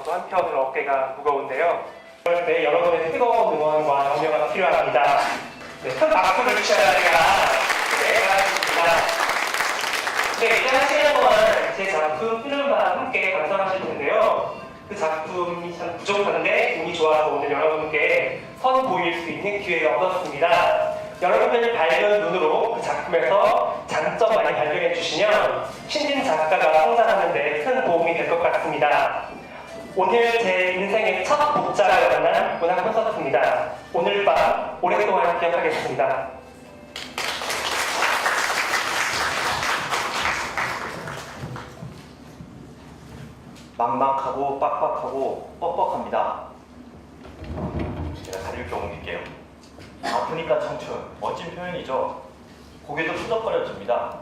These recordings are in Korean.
또 한편으로 어깨가 무거운데요. 그럴 때 여러분의 뜨거운 응원과 격려가 필요합니다. 네, 큰 박수를 주셔야 제가 하겠습니다. 네, 일단 하시는 동안 제 작품 푸른 바람 함께 감상하실 텐데요. 그 작품이 참 부족한데 운이 좋아서 오늘 여러분께 선보일 수 있는 기회를 얻었습니다. 여러분들이 밝은 눈으로 그 작품에서 장점 많이 발견해 주시면 신진 작가가 성장하는 데 큰 도움이 될 것 같습니다. 오늘 제 인생의 첫 독자가 만난 문학 콘서트입니다. 오늘 밤 오랫동안 기억하겠습니다. 막막하고 빡빡하고 뻑뻑합니다. 제가 다리를 좀 옮길게요. 아프니까 청춘, 멋진 표현이죠. 고개도 푸덕거려집니다.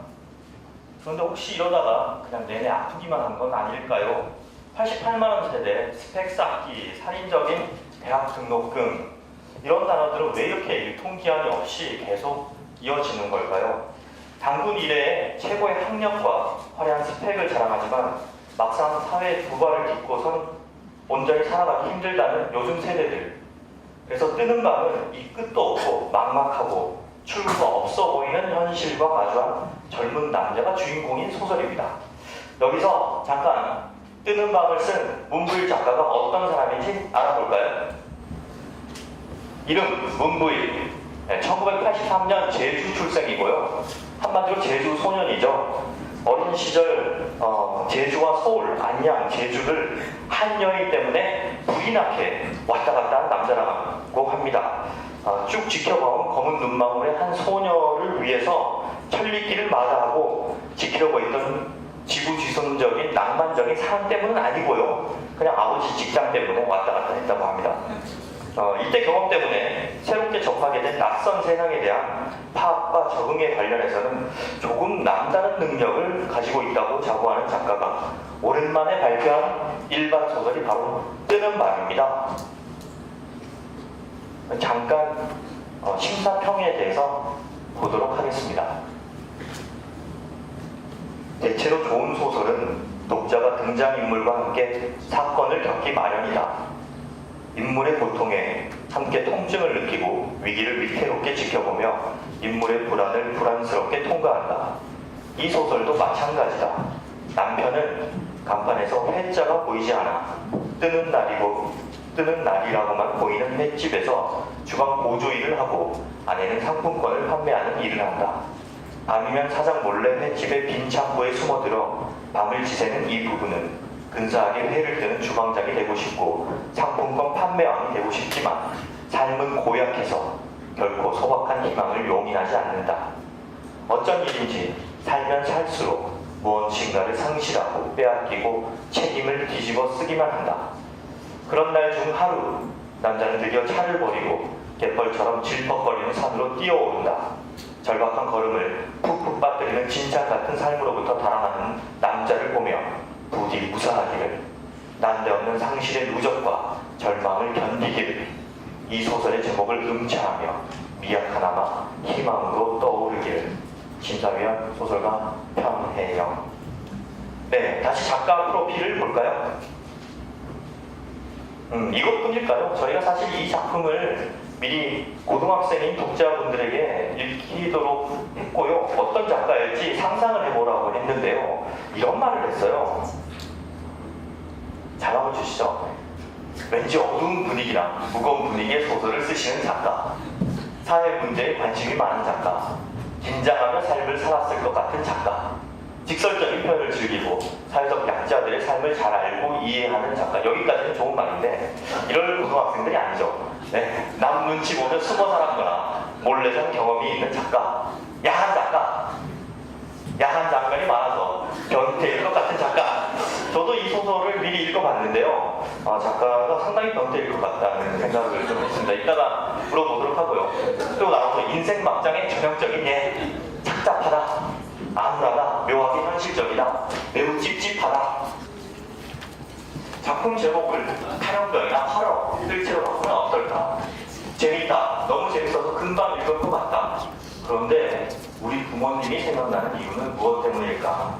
그런데 혹시 이러다가 그냥 내내 아프기만 한 건 아닐까요? 88만원 세대, 스펙 쌓기, 살인적인 대학 등록금, 이런 단어들은 왜 이렇게 일통기한이 없이 계속 이어지는 걸까요? 단군 이래의 최고의 학력과 화려한 스펙을 자랑하지만 막상 사회의 두 발을 딛고선 온전히 살아가기 힘들다는 요즘 세대들. 그래서 뜨는 밤은 이 끝도 없고 막막하고 출구가 없어 보이는 현실과 마주한 젊은 남자가 주인공인 소설입니다. 여기서 잠깐 뜨는 밤을 쓴 문부일 작가가 어떤 사람인지 알아볼까요? 이름 문부일. 1983년 제주 출생이고요. 한마디로 제주 소년이죠. 어린 시절 제주와 서울, 안양, 제주를 한 여인 때문에 불이 나게 왔다 갔다 한 남자라고 합니다. 쭉 지켜봐온 검은 눈망울의 한 소녀를 위해서 천리길을 마다하고 지키려고 했던 지구지선적인 낭만적인 사랑 때문은 아니고요. 그냥 아버지 직장 때문에 왔다 갔다 했다고 합니다. 이때 경험 때문에 새롭게 접하게 된 낯선 세상에 대한 파악과 적응에 관련해서는 조금 남다른 능력을 가지고 있다고 자부하는 작가가 오랜만에 발표한 일반 소설이 바로 뜨는 밤입니다. 잠깐 심사평에 대해서 보도록 하겠습니다. 대체로 좋은 소설은 독자가 등장인물과 함께 사건을 겪기 마련이다. 인물의 고통에 함께 통증을 느끼고 위기를 위태롭게 지켜보며 인물의 불안을 불안스럽게 통과한다. 이 소설도 마찬가지다. 남편은 간판에서 회자가 보이지 않아 뜨는 날이라고만 보이는 횟집에서 주방 보조 일을 하고 아내는 상품권을 판매하는 일을 한다. 밤이면 사장 몰래 횟집의 빈 창고에 숨어들어 밤을 지새는 이 부부는 근사하게 회를 뜨는 주방장이 되고 싶고 상품권 판매왕이 되고 싶지만 삶은 고약해서 결코 소박한 희망을 용인하지 않는다. 어쩐 일인지 살면 살수록 무언가를 상실하고 빼앗기고 책임을 뒤집어 쓰기만 한다. 그런 날 중 하루 남자는 드디어 차를 버리고 갯벌처럼 질퍽거리는 산으로 뛰어오른다. 절박한 걸음을 푹푹 빠뜨리는 진작 같은 삶으로부터 달아나는 남자를 보며 부디 무사하기를, 난데없는 상실의 누적과 절망을 견디기를, 이 소설의 제목을 음차하며 미약하나마 희망으로 떠오르기를. 심사위원 소설가 편혜영. 네, 다시 작가 프로필을 볼까요? 이것뿐일까요? 저희가 사실 이 작품을 미리 고등학생인 독자분들에게 읽히도록 했고요. 어떤 작가일지 상상을 해보라고 했는데요. 이런 말을 했어요. 자막을 주시죠. 왠지 어두운 분위기랑 무거운 분위기의 소설을 쓰시는 작가, 사회 문제에 관심이 많은 작가, 긴장하며 삶을 살았을 것 같은 작가, 직설적인 표현을 즐기고 사회적 약자들의 삶을 잘 알고 이해하는 작가. 여기까지는 좋은 말인데 이럴 고등학생들이 아니죠. 네, 남 눈치 보며 숨어 살았거나 몰래 산 경험이 있는 작가, 야한 작가, 야한 장면이 많아서 변태일 것 같은 작가. 저도 이 소설을 미리 읽어봤는데요. 작가가 상당히 변태일 것 같다는 생각을 좀 했습니다. 이따가 물어보도록 하고요. 그리고 나와서 인생 막장의 전형적인 착잡하다, 암울하다, 묘하게 현실적이다, 매우 찝찝하다. 작품 제목을 타령병이나 화러, 일체로 바꾸면 어떨까? 재밌다, 너무 재밌어서 금방 읽을 것 같다. 그런데 우리 부모님이 생각나는 이유는 무엇 때문일까?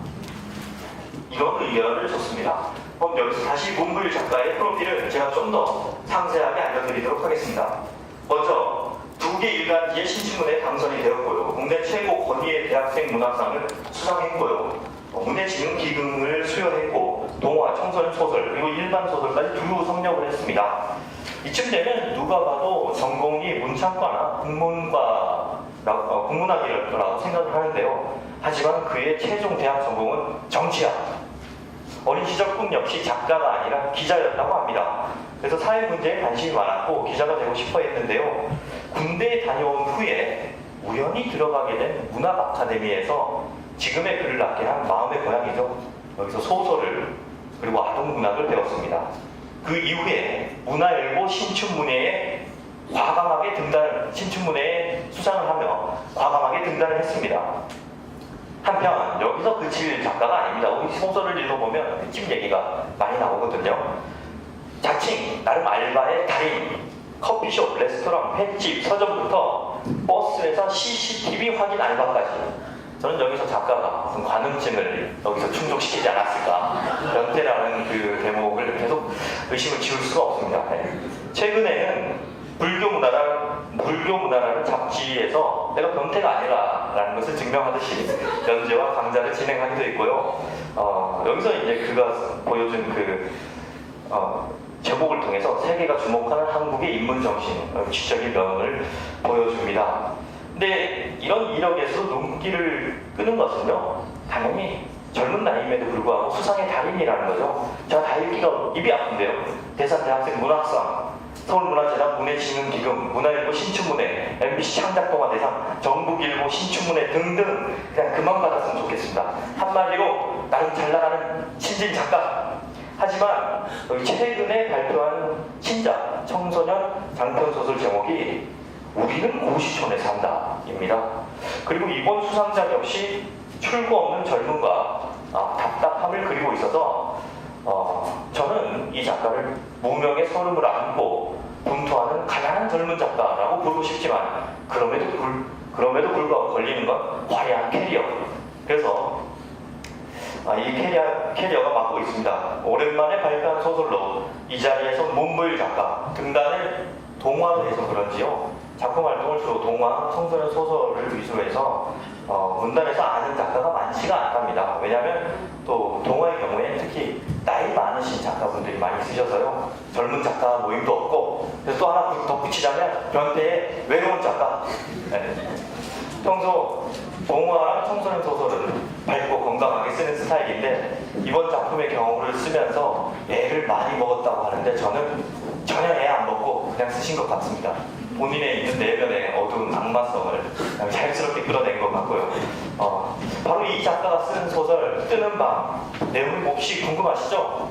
이런 의견을 줬습니다. 그럼 여기서 다시 문불 작가의 프로필을 제가 좀 더 상세하게 알려드리도록 하겠습니다. 먼저 2개 일간지의 신춘문예에 당선이 되었고요. 국내 최고 권위의 대학생 문학상을 수상했고요. 문예진흥 기금을 수여했고 동화, 청소년 소설, 그리고 일반 소설까지 두루 섭렵을 했습니다. 이쯤 되면 누가 봐도 전공이 문창과나 국문학이라고 생각을 하는데요. 하지만 그의 최종 대학 전공은 정치학. 어린 시절 꿈 역시 작가가 아니라 기자였다고 합니다. 그래서 사회 문제에 관심이 많았고 기자가 되고 싶어 했는데요. 군대에 다녀온 후에 우연히 들어가게 된 문학 아카데미에서 지금의 그를 낳게 한 마음의 고향이죠. 여기서 소설을 그리고 아동문학을 배웠습니다. 그 이후에 문화일보 신춘문예에 신춘문예에 수상을 하며 과감하게 등단을 했습니다. 한편 여기서 그칠 작가가 아닙니다. 우리 소설을 읽어보면 횟집 얘기가 많이 나오거든요. 자칭 나름 알바의 달인, 커피숍, 레스토랑, 횟집, 서점부터 버스에서 CCTV 확인 알바까지. 저는 여기서 작가가 무슨 관음증을 여기서 충족시키지 않았을까. 변태라는 그 대목을 계속 의심을 지울 수가 없습니다. 네. 최근에는 불교문화라는 잡지에서 내가 변태가 아니라라는 것을 증명하듯이 연재와 강좌를 진행하기도 했고요. 여기서 이제 그가 보여준 제목을 통해서 세계가 주목하는 한국의 인문 정신, 지적인 면을 보여줍니다. 근데 이런 이력에서 눈길을 끄는 것은요, 당연히 젊은 나이임에도 불구하고 수상의 달인이라는 거죠. 제가 다 읽기가 입이 아픈데요. 대산대학생 문학상, 서울문화재단 문예진흥기금, 문화일보 신춘문예, MBC 창작동화대상, 전국일보 신춘문예 등등 그냥 그만 받았으면 좋겠습니다. 한마디로 나름 잘 나가는 신진 작가. 하지만 최근에 발표한 신작 청소년 장편소설 제목이 우리는 고시촌에 산다입니다. 그리고 이번 수상작 역시 출구 없는 젊음과 답답함을 그리고 있어서 저는 이 작가를 무명의 서름을 안고 분투하는 가난한 젊은 작가라고 부르고 싶지만 그럼에도 불구하고 걸리는 건 화려한 캐리어. 그래서 이 캐리어가 맡고 있습니다. 오랜만에 발표한 소설로 이 자리에서 문보일 작가 등단을 동화로 해서 그런지요. 작품 활동을 주로 동화, 청소년 소설을 위주로 해서 문단에서 아는 작가가 많지가 않답니다. 왜냐하면 또 동화의 경우에 특히 나이 많으신 작가분들이 많이 있으셔서요. 젊은 작가 모임도 없고, 그래서 또 하나 덧붙이자면 변태의 외로운 작가. 네. 평소 동화랑 청소년 소설은 밝고 건강하게 쓰는 스타일인데 이번 작품의 경우를 쓰면서 애를 많이 먹었다고 하는데 저는 전혀 애 안 먹고 그냥 쓰신 것 같습니다. 본인의 있는 내면의 어두운 악마성을 그냥 자연스럽게 끌어낸 것 같고요. 바로 이 작가가 쓴 소설 뜨는 밤 내용이 혹시 궁금하시죠?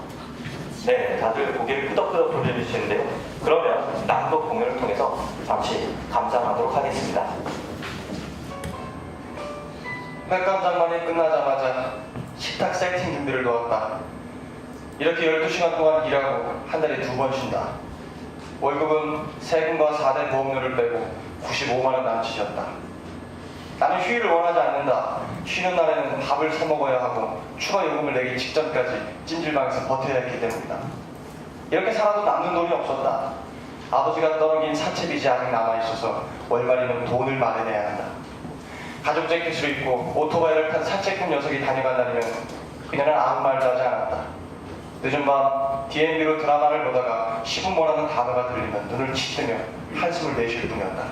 네, 다들 고개를 끄덕끄덕 돌려주시는데요. 그러면 낭독 공연을 통해서 잠시 감상하도록 하겠습니다. 백감장만이 끝나자마자 식탁 세팅 준비를 놓았다. 이렇게 12시간 동안 일하고 한 달에 2번 쉰다. 월급은 세금과 4대 보험료를 빼고 95만 원 남짓이었다. 나는 휴일을 원하지 않는다. 쉬는 날에는 밥을 사 먹어야 하고 추가 요금을 내기 직전까지 찜질방에서 버텨야 했기 때문이다. 이렇게 살아도 남는 돈이 없었다. 아버지가 떠넘긴 사채빚이 아직 남아있어서 월말이면 돈을 마련해야 한다. 가죽 재킷을 입고 오토바이를 탄 사채꾼 녀석이 다녀간다면 그녀는 아무 말도 하지 않았다. 늦은 밤 DMB로 드라마를 보다가 시부모라는 단어가 들리면 눈을 치뜨며 한숨을 내쉴 뿐이었다.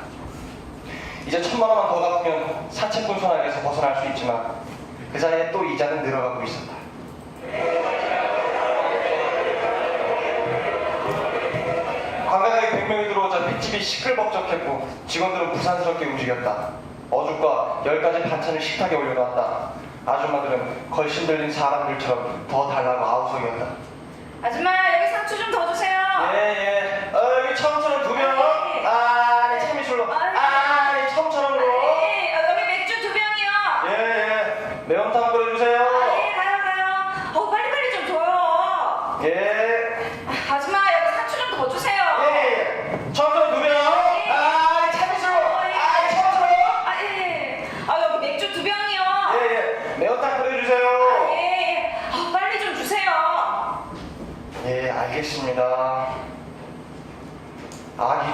이제 1,000만 원만 더 갚으면 사채꾼 손아귀에서 벗어날 수 있지만 그 사이에 또 이자는 늘어가고 있었다. 관광객 100명이 들어오자 횟집이 시끌벅적했고 직원들은 부산스럽게 움직였다. 어죽과 10가지 반찬을 식탁에 올려놓았다. 아줌마들은 걸신 들린 사람들처럼 더 달라고 아우성이었다. 아줌마 여기 상추 좀 더 주세요. 예. 여기 청천원 2병. 네, 참이슬로. 네, 청천원으로. 여기 맥주 2병이요. 예. 매운탕 끓여주세요. 가요. 빨리빨리 좀 줘요. 예. 아줌마 여기 상추 좀 더 주세요. 예. 청천원 2병. 참이슬로. 청천원. 여기 맥주 2병이요. 예. 매운탕 끓여주세요. 빨리 좀 주세요.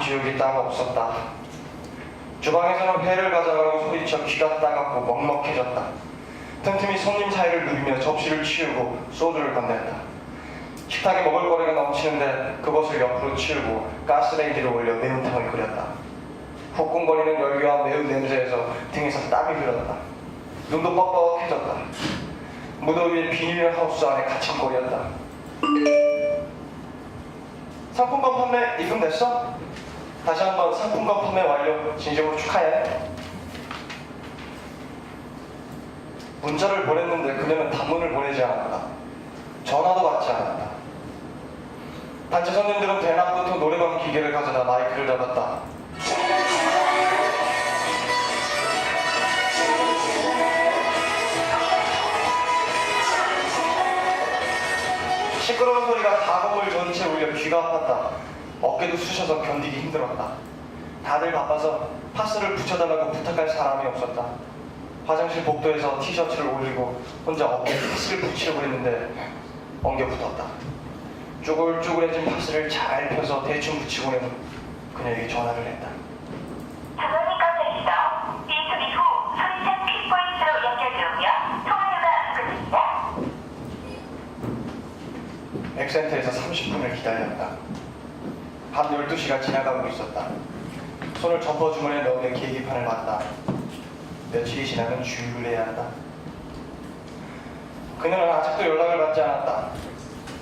지옥이 따가 없었다. 주방에서는 회를 가져가고 소리쳐 귀가 따갑고 먹먹해졌다. 틈틈이 손님 사이를 누비며 접시를 치우고 소주를 건넸다. 식탁에 먹을 거리가 넘치는데 그것을 옆으로 치우고 가스레인지를 올려 매운탕을 끓였다. 후끈거리는 열기와 매운 냄새에서 등에서 땀이 흘렀다. 눈도 뻑뻑해졌다. 무더위에 비닐하우스 안에 갇힌 꼴이었다. 상품권 판매 입금됐어? 다시 한번 상품권 판매 완료. 진심으로 축하해. 문자를 보냈는데 그녀는 단문을 보내지 않았다. 전화도 받지 않았다. 단체 손님들은 대낮부터 노래방 기계를 가져다 마이크를 잡았다. 시끄러운 소리가 다건물 전체에 울려 귀가 아팠다. 어깨도 쑤셔서 견디기 힘들었다. 다들 바빠서 파스를 붙여달라고 부탁할 사람이 없었다. 화장실 복도에서 티셔츠를 올리고 혼자 어깨에 파스를 붙이려고 했는데 엉겨 붙었다. 쭈글쭈글해진 파스를 잘 펴서 대충 붙이고는 그녀에게 전화를 했다. 전원이 꺼져 있어. 이 소리 후 소리창 퀵보이스로 연결되오며 통화료가 부과됩니다. 백센터에서 30분을 기다렸다. 밤 12시가 지나가고 있었다. 손을 점퍼 주머니에 넣으며 계기판을 봤다. 며칠이 지나면 주유를 해야 한다. 그녀는 아직도 연락을 받지 않았다.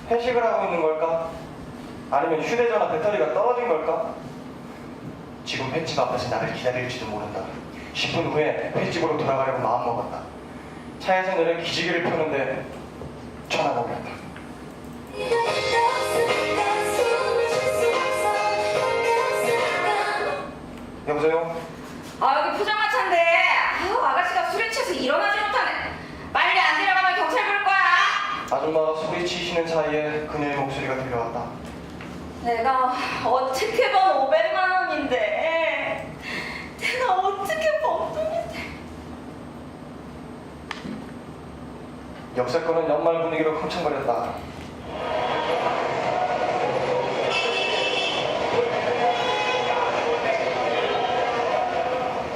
회식을 하고 있는 걸까? 아니면 휴대전화 배터리가 떨어진 걸까? 지금 횟집 앞에서 나를 기다릴지도 모른다. 10분 후에 횟집으로 돌아가려고 마음먹었다. 차에서 내려 기지개를 펴는데 전화가 오렸다. 여보세요? 여기 포장마차인데 아가씨가 술에 취해서 일어나지 못하네. 빨리 안 데려가면 경찰 부를 거야. 아줌마가 소리치시는 사이에 그녀의 목소리가 들려왔다. 내가 어떻게 번 500만 원인데 내가 어떻게 범돈인데. 역세권은 연말 분위기로 흥청거렸다.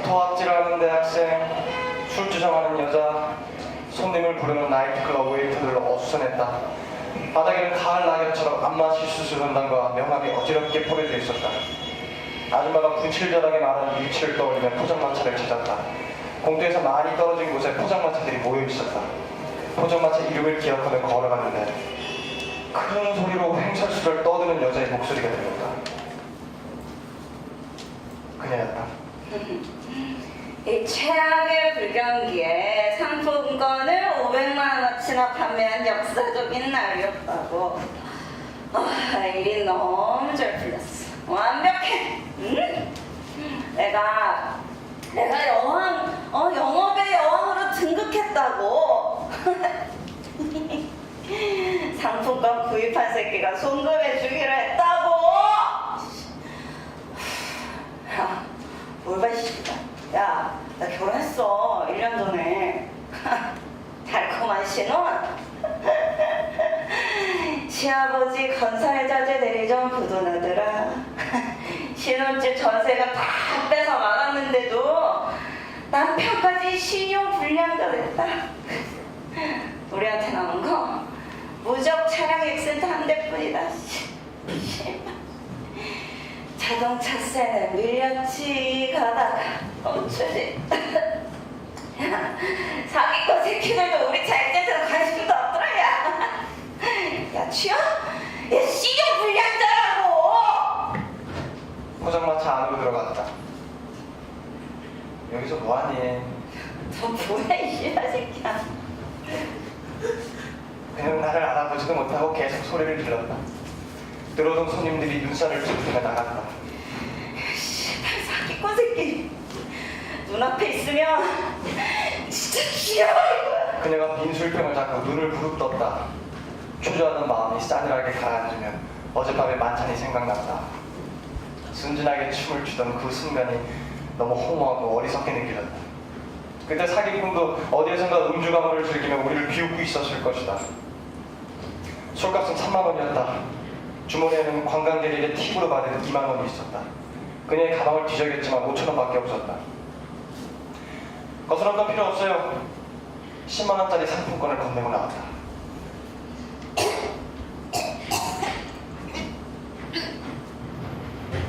토합질하는 대학생, 술주정하는 여자, 손님을 부르는 나이트클럽 웨이터들로 어수선했다. 바닥에는 가을 낙엽처럼 안마시 수수분단과 명함이 어지럽게 포개져 있었다. 아줌마가 분칠자락에 많은 위치를 떠올리며 포장마차를 찾았다. 공도에서 많이 떨어진 곳에 포장마차들이 모여 있었다. 포장마차 이름을 기억하며 걸어갔는데 큰 소리로 횡설수설 떠드는 여자의 목소리가 들렸다. 그녀였다. 이 최악의 불경기에 상품권을 500만 원어치나 판매한 역사적인 날이었다고. 일이 너무 잘 풀렸어. 완벽해. 응? 내가 영업의 여왕으로 등극했다고. 상품권 구입한 새끼가 송금해주기로 했다고. 야, 뭘 봐, 씨발. 야, 나 결혼했어. 1년 전에. 달콤한 신혼. 시아버지 건설자재 대리점 부도나더라. 신혼집 전세가 다 뺏어 막았는데도 남편까지 신용 불량자 됐다. 우리한테 남은 거 무적 차량 액센트 한 대뿐이다. 자동차세는 밀렸지 가다가 멈추지. 사기꾼 새끼들도 우리 차 액센트는 관심도 없더라. 야 취업? 야 신용 불량자라고. 포장마차 안으로 들어갔다. 여기서 뭐하니? 너 뭐야 이 씨발 새끼야. 그냥 나를 알아보지도 못하고 계속 소리를 질렀다. 들어오던 손님들이 눈살을 찌푸리며 나갔다. 씨발 사기꾼 새끼. 눈앞에 있으면 진짜 죽여버릴 거야. 그녀가 빈 술병을 잡고 눈을 부릅떴다. 초조하던 마음이 싸늘하게 가라앉으면 어젯밤의 만찬이 생각났다. 순진하게 춤을 추던 그 순간이 너무 허무하고 어리석게 느껴졌다. 그때 사기꾼도 어디에선가 음주 가물을 즐기며 우리를 비웃고 있었을 것이다. 술값은 3만 원이었다. 주머니에는 관광객에게 팁으로 받은 2만 원이 있었다. 그녀의 가방을 뒤적였지만 5,000원밖에 없었다. 거스런 건 필요 없어요. 10만원짜리 상품권을 건네고 나왔다.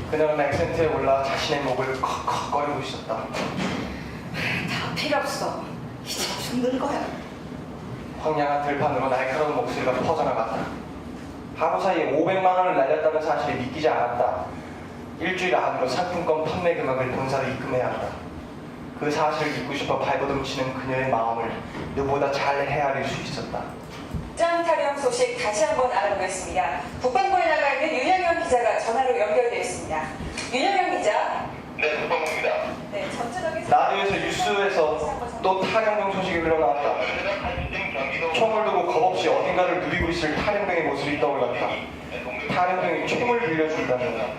그녀는 액센트에 올라 자신의 목을 컥컥거리고 있었다. 다 필요 없어. 이제 죽는 거야. 황량한 들판으로 날카로운 목소리가 퍼져나갔다. 하루 사이에 500만 원을 날렸다는 사실이 믿기지 않았다. 일주일 안으로 상품권 판매 금액을 본사로 입금해야 한다. 그 사실을 잊고 싶어 발버둥치는 그녀의 마음을 누구보다 잘 헤아릴 수 있었다. 짱 타령 소식 다시 한번 알아보겠습니다. 북방구에 나가 있는 윤영현 기자가 전화로 연결되어 있습니다. 윤영현 기자. 네, 국방부입니다. 네, 전체적인 라디오에서 뉴스에서 또 탈영병 소식이 흘러나왔다. 총을 두고 겁없이 어딘가를 누리고 있을 탈영병의 모습이 떠올랐다. 탈영병이 총을 빌려준다면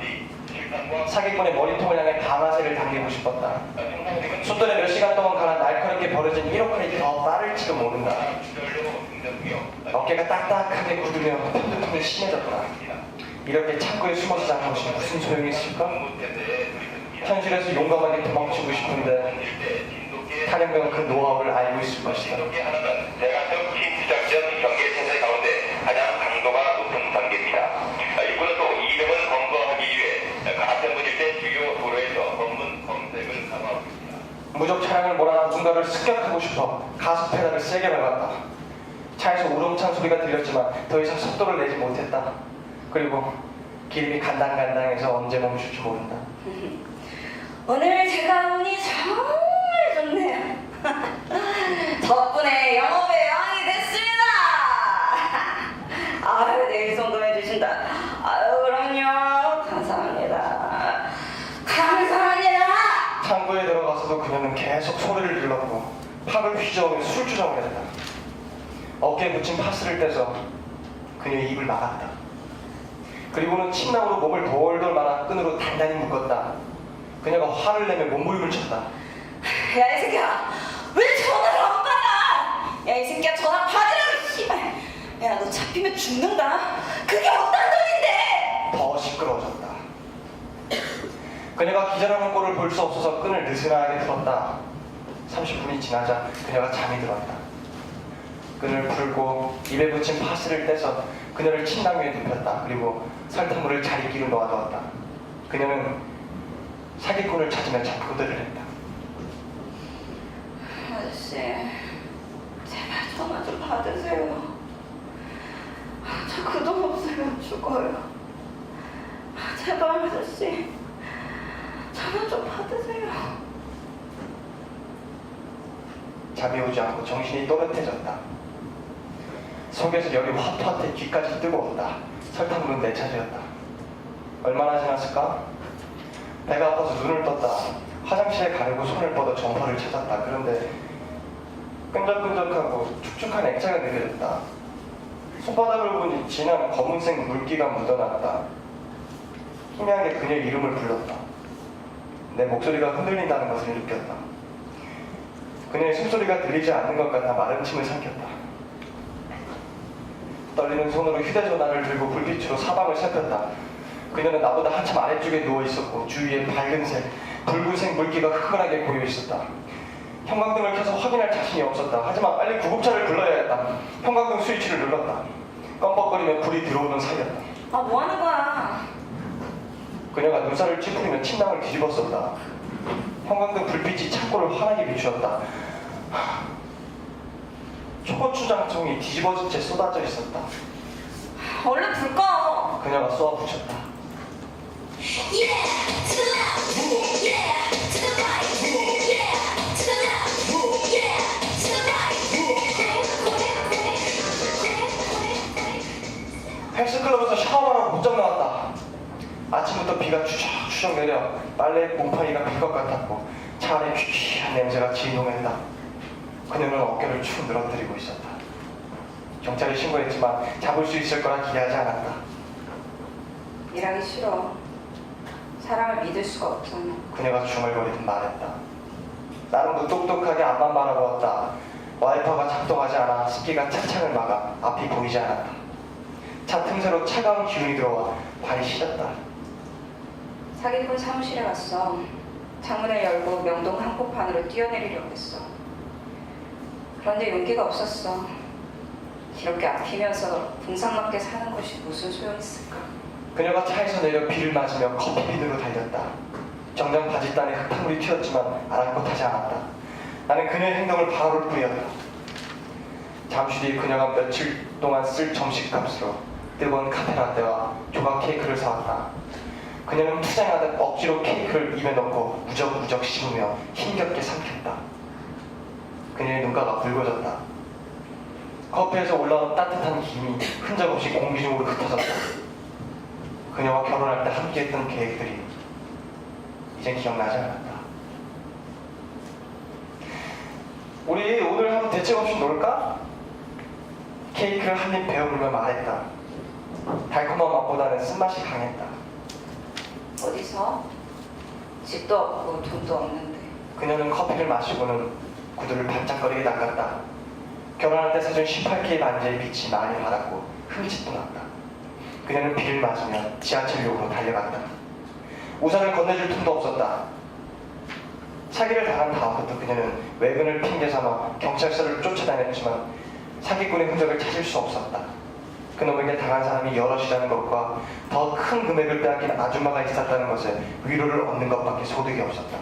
사기꾼의 머리통을 향해 방아쇠를 당기고 싶었다. 숫돈에 몇 시간 동안 가난 날카롭게 벌어진 1호칼이 더 빠를지도 모른다. 어깨가 딱딱하게 굳으며 편두통이 심해졌다. 이렇게 창고에 숨어서 자는 것이 무슨 소용이 있을까? 현실에서 용감하게 도망치고 싶은데 탈영병은 그 노하우를 알고 있을 것이다. 대가성 팀투작전 경계 체제 가운데 가장 강도가 높은 단계입니다. 이번은 또 이름을 검거하기 위해 같은 분일대 주요 도로에서 검문 검색을 강화하고 있습니다. 무적 차량을 몰아 누군가를 습격하고 싶어 가속 페달을 세게 밟았다. 차에서 우렁찬 소리가 들렸지만 더 이상 속도를 내지 못했다. 그리고 기름이 간당간당해서 언제 멈출지 모른다. 오늘 제가 운이 정말 좋네요. 덕분에 영업의 왕이 됐습니다. 아유, 내일 송금해 주신다. 아유, 그럼요. 감사합니다. 감사합니다. 창고에 들어가서도 그녀는 계속 소리를 질렀고 팔을 휘저으며 술주정을 했다. 어깨에 붙인 파스를 떼서 그녀의 입을 막았다. 그리고는 침낭으로 몸을 돌돌 말아 끈으로 단단히 묶었다. 그녀가 화를 내며 몸부림을 쳤다. 야, 이 새끼야. 왜 전화를 안 받아? 야, 이 새끼야, 전화 받으라고, 씨발. 야, 너 잡히면 죽는다. 그게 어떤 돈인데? 더 시끄러워졌다. 그녀가 기절하는 꼴을 볼 수 없어서 끈을 느슨하게 풀었다. 30분이 지나자 그녀가 잠이 들었다. 끈을 풀고 입에 붙인 파스를 떼서 그녀를 침낭 위에 눕혔다. 그리고 설탕물을 자리끼로 놓아두었다. 그녀는 사기꾼을 찾으며 작고들을 했다. 아저씨, 제발 전화 좀 받으세요. 저 그 돈 없으면 죽어요. 제발 아저씨, 전화 좀 받으세요. 잠이 오지 않고 정신이 또렷해졌다. 속에서 열이 화투한테 귀까지 뜨거웠다. 설탕물은 내 차지였다. 얼마나 지났을까? 배가 아파서 눈을 떴다. 화장실에 가려고 손을 뻗어 점퍼를 찾았다. 그런데 끈적끈적하고 축축한 액체가 느껴졌다. 손바닥을 보니 진한 검은색 물기가 묻어났다. 희미하게 그녀의 이름을 불렀다. 내 목소리가 흔들린다는 것을 느꼈다. 그녀의 숨소리가 들리지 않는 것 같아 마른 침을 삼켰다. 떨리는 손으로 휴대전화를 들고 불빛으로 사방을 살폈다. 그녀는 나보다 한참 아래쪽에 누워있었고 주위에 밝은색, 붉은색 물기가 흐릿하게 고여있었다. 형광등을 켜서 확인할 자신이 없었다. 하지만 빨리 구급차를 불러야 했다. 형광등 스위치를 눌렀다. 껌뻑거리며 불이 들어오는 사이였다. 아, 뭐 하는 거야? 그녀가 눈살을 찌푸리며 침낭을 뒤집었었다. 형광등 불빛이 창고를 환하게 비추었다. 초고추장통이 뒤집어진 채 쏟아져 있었다. 얼른 불 꺼. 그녀가 쏘아붙였다. 헬스클럽에서 샤워하고 못장 나왔다. 아침부터 비가 추적추적 내려 빨래 곰팡이가 필 것 같았고 차 안에 퀴퀴한 냄새가 진동했다. 그녀는 어깨를 축 늘어뜨리고 있었다. 경찰에 신고했지만 잡을 수 있을 거라 기대하지 않았다. 일하기 싫어. 사람을 믿을 수가 없잖아. 그녀가 중얼거리듯 말했다. 나는 무뚝뚝하게 앞만 바라보았다. 와이퍼가 작동하지 않아 습기가 차창을 막아 앞이 보이지 않았다. 차 틈새로 차가운 기운이 들어와 발이 시렸다. 사기꾼 사무실에 갔어. 창문을 열고 명동 한복판으로 뛰어내리려고 했어. 그런데 용기가 없었어. 이렇게 아끼면서 궁상맞게 사는 것이 무슨 소용있을까? 그녀가 차에서 내려 비를 맞으며 커피빈으로 달렸다. 정장 바짓단에 흙탕물이 튀었지만 아랑곳하지 않았다. 나는 그녀의 행동을 바로 뿌렸다. 잠시 뒤 그녀가 며칠 동안 쓸 점심값으로 뜨거운 카페라떼와 조각 케이크를 사왔다. 그녀는 투쟁하듯 억지로 케이크를 입에 넣고 무적무적 씹으며 힘겹게 삼켰다. 그녀의 눈가가 붉어졌다. 커피에서 올라온 따뜻한 김이 흔적 없이 공기 중으로 흩어졌다. 그녀와 결혼할 때 함께했던 계획들이 이젠 기억나지 않았다. 우리 오늘 하루 대책 없이 놀까? 케이크를 한 입 베어물며 말했다. 달콤한 맛보다는 쓴맛이 강했다. 어디서? 집도 없고 돈도 없는데. 그녀는 커피를 마시고는 구두를 반짝거리게 닦았다. 결혼할 때 사준 18K 반지의 빛이 많이 받았고 흠집도 났다. 그녀는 비를 맞으며 지하철역으로 달려갔다. 우산을 건네줄 틈도 없었다. 사기를 당한 다음부터 그녀는 외근을 핑계삼아 경찰서를 쫓아다녔지만 사기꾼의 흔적을 찾을 수 없었다. 그놈에게 당한 사람이 여럿이라는 것과 더 큰 금액을 빼앗긴 아줌마가 있었다는 것에 위로를 얻는 것밖에 소득이 없었다.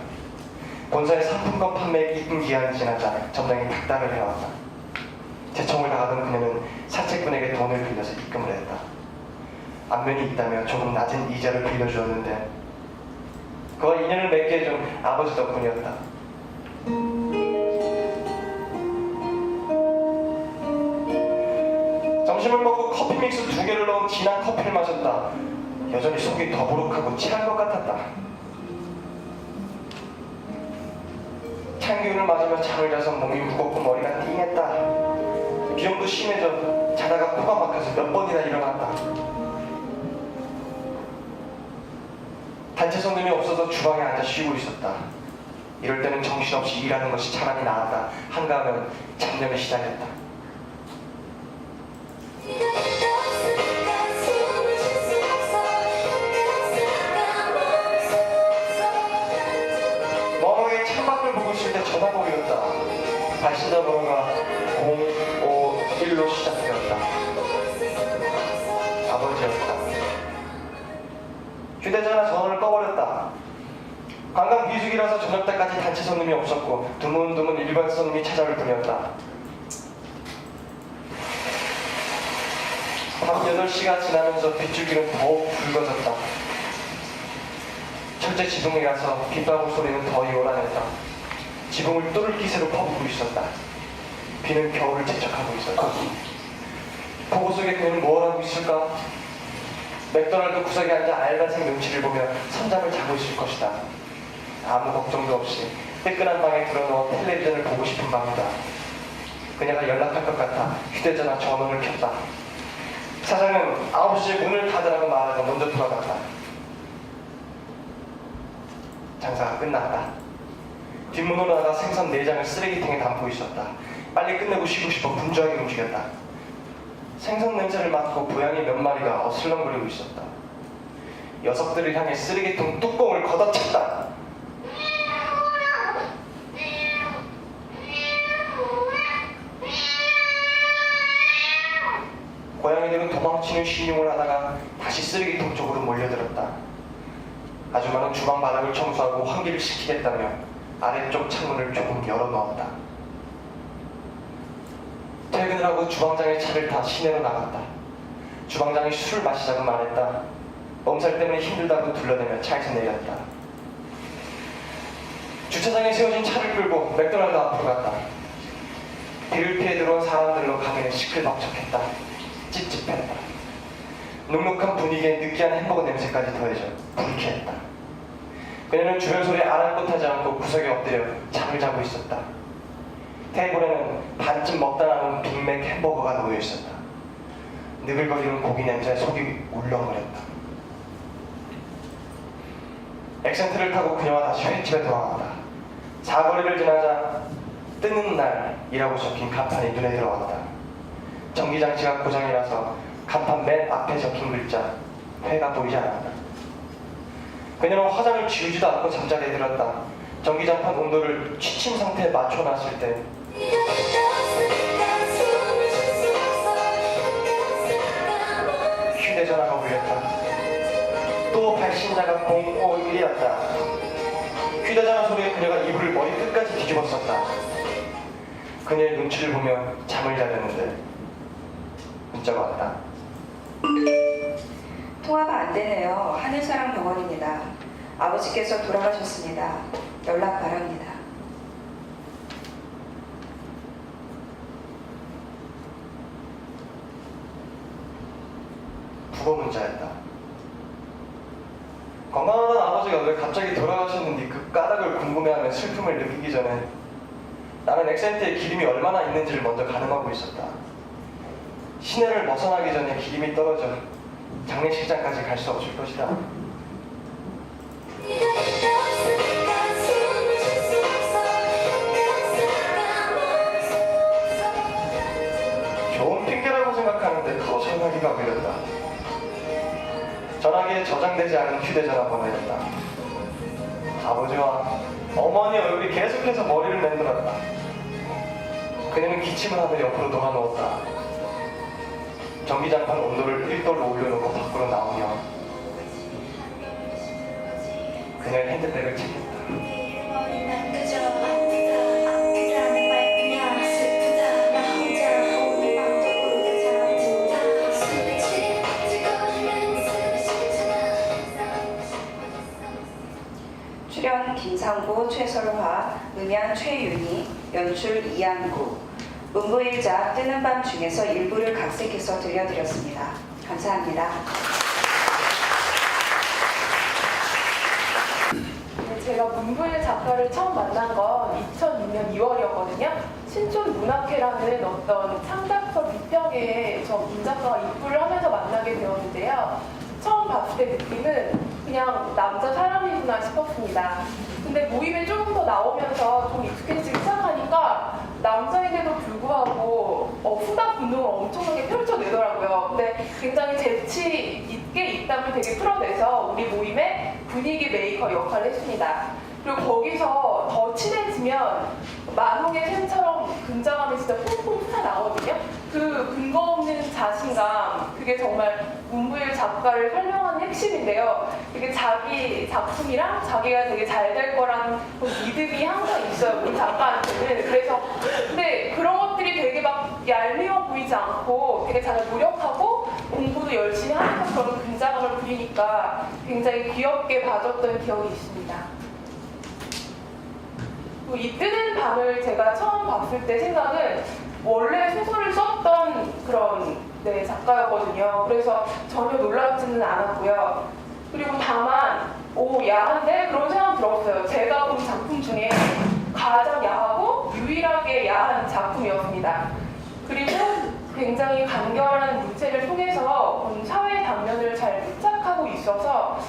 본사의 상품권 판매 입금 기한이 지나자 점장이 닥달을 해왔다. 재청을 나가던 그녀는 사채꾼에게 돈을 빌려서 입금을 했다. 안면이 있다며 조금 낮은 이자를 빌려주었는데 그와 인연을 맺게 해준 아버지 덕분이었다. 점심을 먹고 커피 믹스 2개를 넣은 진한 커피를 마셨다. 여전히 속이 더부룩하고 취한 것 같았다. 찬 기운을 맞으며 잠을 자서 몸이 무겁고 머리가 띵했다. 비염도 심해져 자다가 코가 막혀서 몇 번이나 일어났다. 단체 손님이 없어서 주방에 앉아 쉬고 있었다. 이럴 때는 정신없이 일하는 것이 차라리 나았다. 한가하면 잡념에 시달렸다. 멍하게 창밖을 보고 있을 때 전화가 울렸다. 발신자 번호가 051로 시작되었다. 아버지였다. 휴대전화 전원을 꺼버렸다. 관광 비수기라서 저녁 때까지 단체 손님이 없었고 드문드문 일반 손님이 찾아올 뿐이었다. 밤 8시가 지나면서 빗줄기는 더욱 붉어졌다. 철제 지붕이라서 빗방울 소리는 더 요란했다. 지붕을 뚫을 기세로 퍼붓고 있었다. 비는 겨울을 재촉하고 있었다. 폭우 속에 그는 뭘 하고 있을까? 맥도날드 구석에 앉아 알바생 눈치를 보며 선잠을 자고 있을 것이다. 아무 걱정도 없이 뜨끈한 방에 들어누워 텔레비전을 보고 싶은 마음이다. 그녀가 연락할 것 같아 휴대전화 전원을 켰다. 사장은 9시에 문을 닫으라고 말하고 먼저 돌아갔다. 장사가 끝났다. 뒷문으로 나가 생선 4장을 쓰레기통에 담고 있었다. 빨리 끝내고 쉬고 싶어 분주하게 움직였다. 생선 냄새를 맡고 고양이 몇 마리가 어슬렁거리고 있었다. 녀석들을 향해 쓰레기통 뚜껑을 걷어찼다. 고양이들은 도망치는 신용을 하다가 다시 쓰레기통 쪽으로 몰려들었다. 아줌마는 주방 바닥을 청소하고 환기를 시키겠다며 아래쪽 창문을 조금 열어놓았다. 퇴근을 하고 주방장의 차를 타 시내로 나갔다. 주방장이 술을 마시자고 말했다. 몸살 때문에 힘들다고 둘러대며 차에서 내렸다. 주차장에 세워진 차를 끌고 맥도날드 앞으로 갔다. 비를 피해 들어온 사람들로 가게는 시끌벅적했다. 찝찝했다. 눅눅한 분위기에 느끼한 햄버거 냄새까지 더해져 불쾌했다. 그녀는 주변 소리에 아랑곳하지 않고 구석에 엎드려 잠을 자고 있었다. 테이블에는 반쯤 먹다 남은 빅맥 햄버거가 놓여있었다. 느글거리는 고기 냄새에 속이 울렁거렸다. 액센트를 타고 그녀와 다시 횟집에 돌아왔다. 사거리를 지나자 뜨는 날이라고 적힌 간판이 눈에 들어왔다. 전기장치가 고장이라서 간판 맨 앞에 적힌 글자 회가 보이지 않았다. 그녀는 화장을 지우지도 않고 잠자리에 들었다. 전기장판 온도를 취침 상태에 맞춰놨을 때 휴대전화가 울렸다. 또 발신자가 051이었다. 휴대전화 소리에 그녀가 이불을 머리 끝까지 뒤집었었다. 그녀의 눈치를 보며 잠을 자려는데 문자가 왔다. 통화가 안 되네요. 하늘사랑 병원입니다. 아버지께서 돌아가셨습니다. 연락 바랍니다. 부고 문자였다. 건강하던 아버지가 왜 갑자기 돌아가셨는지 그 까닭을 궁금해하며 슬픔을 느끼기 전에 나는 엑센트에 기름이 얼마나 있는지를 먼저 가늠하고 있었다. 시내를 벗어나기 전에 기름이 떨어져 장례식장까지 갈 수 없을 것이다. 좋은 핑계라고 생각하는데 또 전화기가 울렸다. 전화기에 저장되지 않은 휴대전화 번호였다. 아버지와 어머니 얼굴이 계속해서 머리를 맨들었다. 그녀는 기침을 하며 옆으로 놓아놓았다. 전기장판 온도를 1도로 올려놓고 밖으로 나오며 그녀의 핸드백을 챙겼다. 출연 김상보, 최설화, 음향 최윤희, 연출 이한구, 문부일작 뜨는 밤 중에서 일부를 각색해서 들려드렸습니다. 감사합니다. 제가 문부일 작가를 처음 만난 건 2006년 2월이었거든요. 신촌문학회라는 어떤 창작서 비평회에 저 문 작가가 입부를 하면서 만나게 되었는데요. 처음 봤을 때 느낌은 그냥 남자 사람이구나 싶었습니다. 근데 모임에 조금 더 나오면서 좀 익숙해지기 시작하니까 남자인데도 불구하고 후다 분노를 엄청나게 펼쳐내더라고요. 근데 굉장히 재치 있게 입담을 되게 풀어내서 우리 모임의 분위기 메이커 역할을 했습니다. 그리고 거기서 더 친해지면 만홍의 샘처럼 근자감이 진짜 퐁퐁 솟아나거든요. 그 근거 없는 자신감, 그게 정말 문부일 작가를 설명하는 핵심인데요. 이게 자기 작품이랑 자기가 되게 잘 될 거라는 그 믿음이 항상 있어요, 우리 작가한테는. 그래서 근데 그런 것들이 되게 막 얄미워 보이지 않고 되게 잘 노력하고 공부도 열심히 하면서 그런 근자감을 부리니까 굉장히 귀엽게 봐줬던 기억이 있습니다. 이 뜨는 밤을 제가 처음 봤을 때 생각은 원래 소설을 썼던 그런 작가였거든요. 그래서 전혀 놀랍지는 않았고요. 그리고 다만 야한데 그런 생각 들었어요. 제가 본 작품 중에 가장 야하고 유일하게 야한 작품이었습니다. 그리고 굉장히 간결한 문체를 통해서 사회 단면을 잘 포착하고 있어서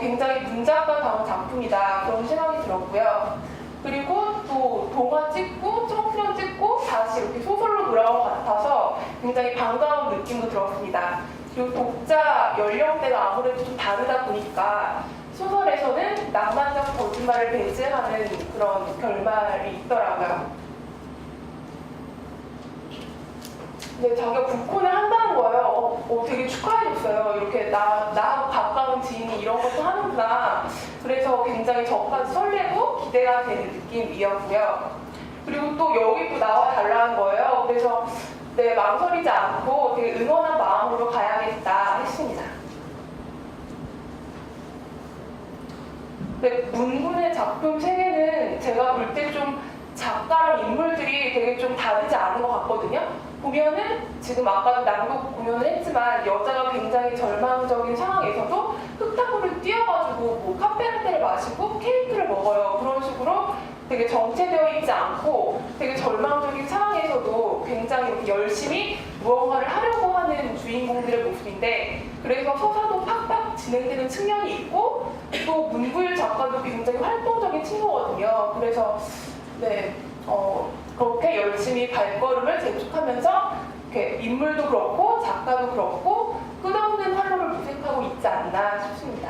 굉장히 문작가다운 작품이다 그런 생각이 들었고요. 그리고 또 동화 찍고 청소년 찍고 다시 이렇게 소설로 돌아온 것 같아서 굉장히 반가운 느낌도 들었습니다. 그리고 독자 연령대가 아무래도 좀 다르다 보니까 소설에서는 낭만적 거짓말을 배제하는 그런 결말이 있더라고요. 근데 자기가 북콘을 한다는 거예요. 되게 축하해줬어요. 이렇게 나하고 가까운 지인이 이런 것도 하는구나. 그래서 굉장히 저까지 설레고 기대가 되는 느낌이었고요. 그리고 또 여기 또 나와달라는 거예요. 그래서 망설이지 않고 되게 응원한 마음으로 가야겠다 했습니다. 문군의 작품 세계는 제가 볼 때 좀 작가랑 인물들이 되게 좀 다르지 않은 것 같거든요. 보면은 지금 아까도 남극 공연을 했지만 여자가 굉장히 절망적인 상황에서도 흙탕물을 뛰어가지고 카페라떼를 마시고 케이크를 먹어요. 그런 식으로 되게 정체되어 있지 않고 되게 절망적인 상황에서도 굉장히 이렇게 열심히 무언가를 하려고 하는 주인공들의 모습인데, 그래서 서사도 팍팍 진행되는 측면이 있고 또 문부일 작가도 굉장히 활동적인 친구거든요. 그래서 그렇게 열심히 발걸음을 재촉하면서 이렇게 인물도 그렇고 작가도 그렇고 끝없는 활로를 모색하고 있지 않나 싶습니다.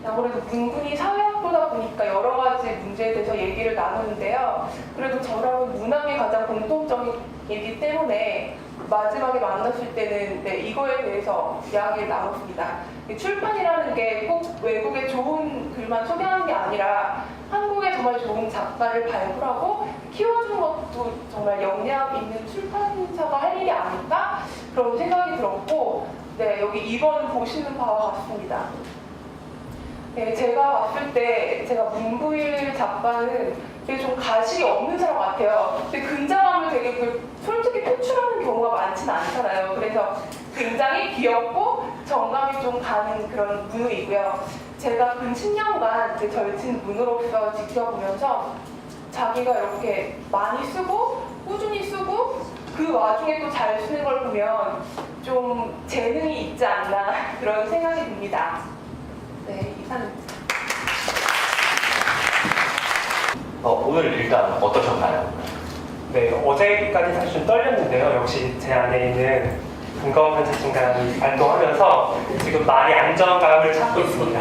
아무래도 문군이 사회학보다 보니까 여러 가지 문제에 대해서 얘기를 나누는데요. 그래도 저랑은 문학이 가장 공통점이기 때문에 마지막에 만났을 때는 이거에 대해서 이야기를 나눴습니다. 출판이라는 게 꼭 외국의 좋은 글만 소개하는 게 아니라 한국에 정말 좋은 작가를 발굴하고 키워주는 것도 정말 역량 있는 출판사가 할 일이 아닐까? 그런 생각이 들었고, 여기 2번 보시는 바와 같습니다. 제가 봤을 때 제가 문부일 작가는 되게 좀 가식이 없는 사람 같아요. 근데 근자감을 되게 솔직히 표출하는 경우가 많지는 않잖아요. 그래서 굉장히 귀엽고 정감이 좀 가는 그런 문우이고요. 제가 근 10년간 절친 문우로서 지켜보면서 자기가 이렇게 많이 쓰고 꾸준히 쓰고 그 와중에 또 잘 쓰는 걸 보면 좀 재능이 있지 않나 그런 생각이 듭니다. 네, 이상입니다. 오늘 일단 어떠셨나요? 네, 어제까지 사실 좀 떨렸는데요. 역시 제 안에 있는 근거 없는 자신감이 발동하면서 지금 많이 안정감을 찾고 있습니다.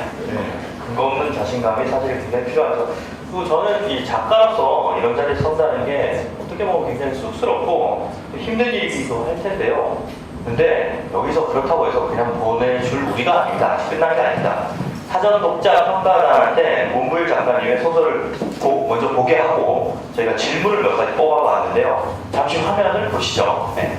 근거 없는 자신감이 사실 굉장히 필요하죠. 그리고 저는 이 작가로서 이런 자리에 선다는 게 어떻게 보면 굉장히 쑥스럽고 힘든 일이기도 할 텐데요. 근데 여기서 그렇다고 해서 그냥 보내줄 우리가 아니다. 끝난 게 아니다. 사전 독자 평가를 할 때 문부일 작가님의 소설을 먼저 보게 하고 저희가 질문을 몇 가지 뽑아봤는데요. 잠시 화면을 보시죠. 네.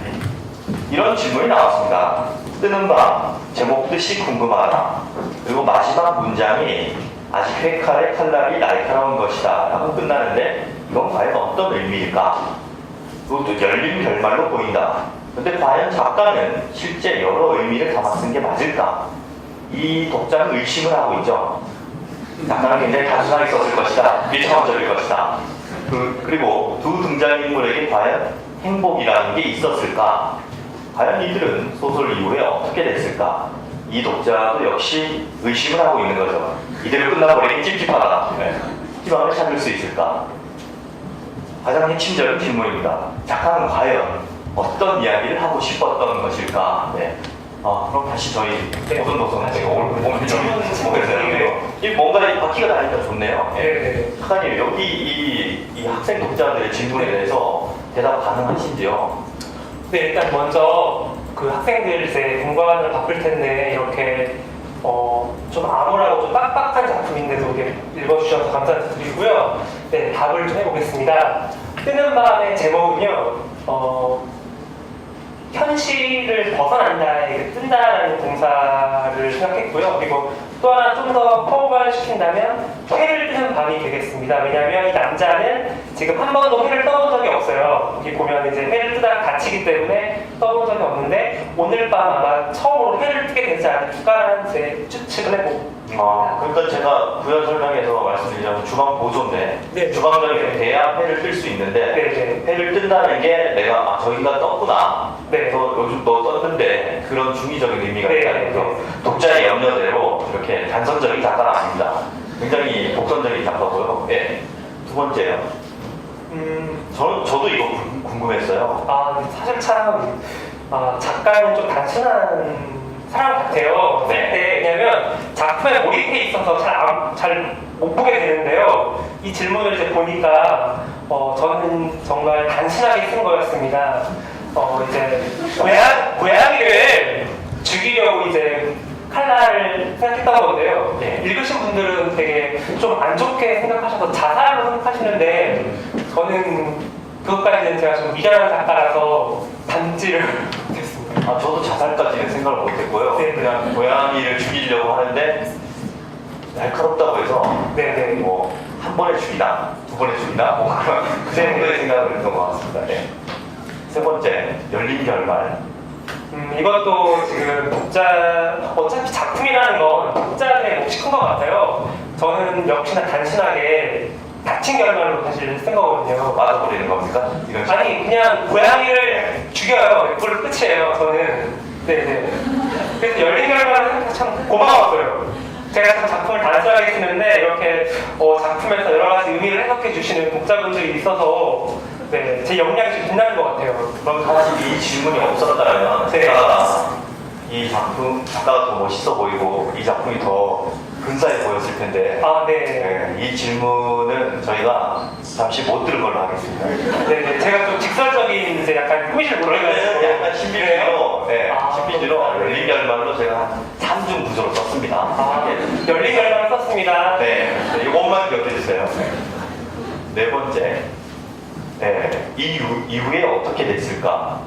이런 질문이 나왔습니다. 뜨는 밤, 제목 뜻이 궁금하다. 그리고 마지막 문장이 아직 회칼의 칼날이 날카로운 것이다 라고 끝나는데 이건 과연 어떤 의미일까? 그것도 열린 결말로 보인다. 근데 과연 작가는 실제 여러 의미를 담아 쓴 게 맞을까? 이 독자는 의심을 하고 있죠. 작가는 굉장히 단순하게 썼을 것이다. 일차원적일 것이다. 그리고 두 등장인물에게 과연 행복이라는 게 있었을까? 과연 이들은 소설 이후에 어떻게 됐을까? 이 독자도 역시 의심을 하고 있는 거죠. 이대로 끝나버리니 찝찝하다. 희망을 찾을 수 있을까? 가장 핵심적인 질문입니다. 작가는 과연 어떤 이야기를 하고 싶었던 것일까? 네. 그럼 다시 저희 도선도선 오늘 좀 보겠어요. 이 뭔가 바퀴가 다니니까 좋네요. 네. 작가님 여기 이 학생 독자들의 질문에 대해서 대답 가능하신지요? 네, 일단 먼저 그 학생들 이제 공부하느라 바쁠 텐데 이렇게 좀 암울하고 좀 빡빡한 작품인데도 이렇게 읽어주셔서 감사드리고요. 네, 답을 좀 해보겠습니다. 뜨는 밤의 제목은요, 현실을 벗어난다에 뜬다라는 동사를 생각했고요. 그리고 또 하나 좀 더 포괄 시킨다면 회를 뜨는 밤이 되겠습니다. 왜냐하면 이 남자는 지금 한 번도 회를 떠본 적이 없어요. 여기 보면 이제 회를 뜨다가 갇히기 때문에 떠본 적이 없는데 오늘 밤 아마 처음으로 회를 뜨게 되지 않을까라는 제 추측을 해봅니다. 그러니까 제가 부연 설명에서 말씀드리자면 주방 보조인데 네. 주방장이 돼야 회를 뜰 수 있는데 네. 회를 뜬다는 게 내가 저기가 떴구나. 네. 그래서 요즘 너 떴는데 그런 중의적인 의미가 네. 있다는 거죠. 독자의 염려대로 이렇게 단선적인 작가는 아닙니다. 굉장히 복선적인 작가고요. 네. 두 번째요. 저도 이거 궁금했어요. 사실 참 작가는 좀 단순한 사람 같아요. 네. 왜냐면 작품에 몰입해 있어서 잘 못 보게 되는데요. 이 질문을 이제 보니까 저는 정말 단순하게 쓴 거였습니다. 이제 고양이를 죽이려고 이제 칼날을 생각했던 건데요. 네. 읽으신 분들은 되게 좀 안 좋게 생각하셔서 자살로 생각하시는데 저는 그것까지는 제가 좀 미련한 작가라서 단지를 못했습니다. 저도 자살까지는 생각을 못했고요. 네. 그냥 고양이를 죽이려고 하는데 날카롭다고 해서 네네. 뭐 한 번에 죽이나 두 번에 죽이나 뭐 그런 그 정도의 생각을 했던 것 같습니다. 네. 세 번째 열린 결말. 이것도 지금 어차피 작품이라는 건 독자들의 몫이 큰 것 같아요. 저는 역시나 단순하게 닫힌 결말로 사실 쓴 거거든요. 맞아버리는 겁니까? 이런 식으로. 아니 그냥 고양이를 죽여요. 그걸로 끝이에요. 저는. 네네. 그래서 열린 결말은 참 고마웠어요. 제가 참 작품을 단순하게 쓰는데 이렇게 작품에서 여러 가지 의미를 해석해 주시는 독자분들이 있어서 네, 제 역량이 좀 빛나는 것 같아요. 그럼 사실 이 질문이 없었다면 네. 작가가 더 멋있어 보이고 이 작품이 더 근사해 보였을 텐데 아, 네. 네, 이 질문은 저희가 잠시 못 들은 걸로 하겠습니다. 네, 제가 좀 직설적인 이제 약간 꾸미실 그러면 모르겠어요. 약간 신비주의로, 네, 아, 신비주의로 그렇구나. 열린 결말로 제가 한 3중 구조로 썼습니다. 아, 열린 결과를 썼습니다. 네, 이것만 기억해 주세요. 네 번째, 네, 이후에 어떻게 됐을까?